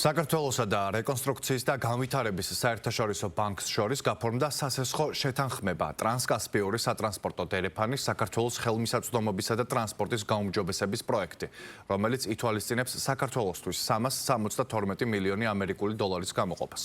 საქართველოსა და რეკონსტრუქციის და განვითარების საერთაშორისო ბანკს შორის გაფორმდა სასესხო შეთანხმება ტრანსკასპიური სატრანსპორტო დერეფანის საქართველოს ხელმისაწვდომობისა და ტრანსპორტის გაუმჯობესების პროექტი, რომელიც ითვალისწინებს საქართველოსთვის 372 მილიონი ამერიკული დოლარის გამოყოფას.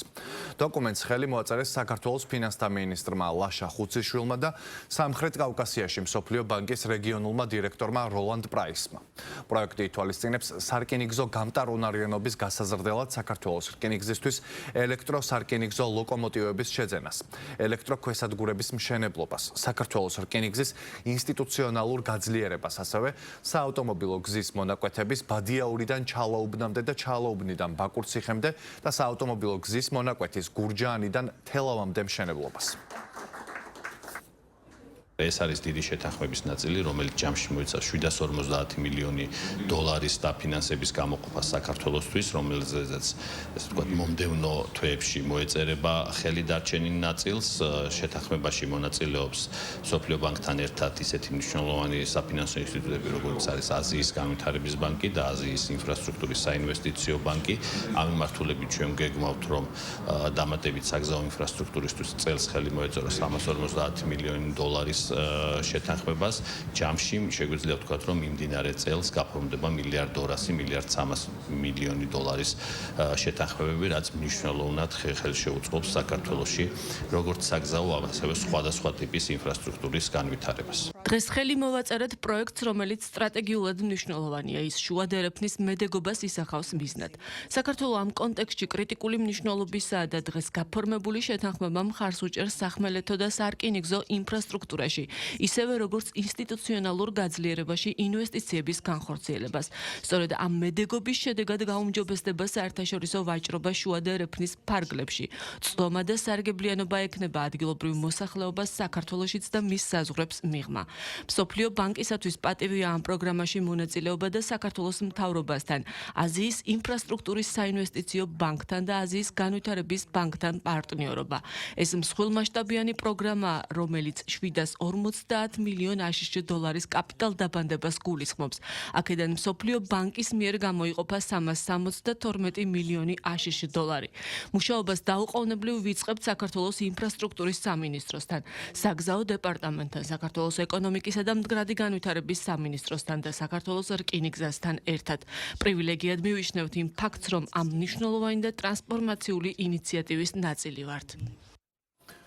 დოკუმენტს ხელი მოაწერეს საქართველოს ფინანსთა მინისტრმა ლაშა ხუციშვილმა და სამხრეთ კავკასიაში მსოფლიო ბანკის რეგიონულმა დირექტორმა როლანდ პრაისმა. პროექტი ითვალისწინებს სარკინიგზო გამტარუნარიანობის გასაზრდელად საქართველოს რკინიგზისთვის ელექტროსარკინიგზო ლოკომოტივების შეძენას, ელექტროქვესადგურების მშენებლობას, საქართველოს რკინიგზის ინსტიტუციონალურ გაძლიერებას, ასევე საავტომობილო გზის მონაკვეთების ბადიაურიდან ჩალაუბნამდე და ჩალაუბნიდან ბაკურციხემდე და საავტომობილო გზის მონაკვეთის გურჯაანიდან თელავამდე მშენებლობას. ეს არის დიდი შეთანხმების ნაწილი, რომელიც ჯამში მოიცავს 750 მილიონი დოლარის დაფინანსების გამოყოფას საქართველოსთვის, რომელზეც ესე ვთქვათ მომდევნო თვეებში მოეწერება ხელი დარჩენილ ნაწილს. შეთანხმებაში მონაწილეობს მსოფლიო ბანკთან ერთად ისეთი მნიშვნელოვანი საფინანსო ინსტიტუტები, როგორც არის აზიის განვითარების ბანკი და აზიის ინფრასტრუქტურის საინვესტიციო ბანკი. ამ მიმართულებით ჩვენ გეგმავთ, რომ დამატებით საგზაო ინფრასტრუქტურისთვის წელს ხელი მოეწეროს 350 მილიონი დოლარის შეთანხმებას. ჯამში შეგვიძლია ვთქვათ, რომ მიმდინარე წელს გაფორმდება 1.200 მილიონი დოლარის შეთანხმებები, რაც მნიშვნელოვნად ხელს შეუწყობს საქართველოში როგორც საგზაო, ასევე სხვადასხვა ტიპის ინფრასტრუქტურის განვითარებას. დღეს ხელი მოვაწერეთ პროექტს, რომელიც სტრატეგიულად მნიშვნელოვანია. ის შუა დერეფნის მედეგობას ისახავს მიზნად. საქართველო ამ კონტექსტში კრიტიკული მნიშვნელობისაა და დღეს გაფორმებული შეთანხმება მხარს უჭერს სახმელეთო და სარკინიგზო ინფრასტრუქტურაში, ისევე როგორც ინსტიტუციონალურ გაძლიერებაში ინვესტიციების განხორციელებას. სწორედ ამ მედეგობის შედეგად გაუმჯობესდება საერთაშორისო ვაჭრობა შუა დერეფნის ფარგლებში. წვდომა და სარგებლიანობა ექნება ადგილობრივ მოსახლეობას საქართველოშიც და მის საზღვრებს მიღმა. მსოფლიო ბანკისათვის პატივია ამ პროგრამაში მონაწილეობა და საქართველოს მთავრობასთან, აზიის ინფრასტრუქტურის საინვესტიციო ბანკთან და აზიის განვითარების ბანკთან პარტნიორობა. ეს მსხვილმასშტაბიანი პროგრამაა, რომელიც 750 მილიონ აშშ დოლარის კაპიტალ დაბანდებას გულისხმობს. აქედან მსოფლიო ბანკის მიერ გამოიყოფა 372 მილიონი აშშ დოლარი. მუშაობას დაუყოვნებლივ ვიწყებთ საქართველოს ინფრასტრუქტურის სამინისტროსთან, საგზაო დეპარტამენტთან, საქართველოს ეკონომიკისა და მდგრადი განვითარების სამინისტროსთან და საქართველოს რკინიგზასთან ერთად. პრივილეგიად მივიშნევთ იმ ფაქტს, რომ ამ მნიშვნელოვანი და ტრანსფორმაციული ინიციატივის ნაწილი ვართ.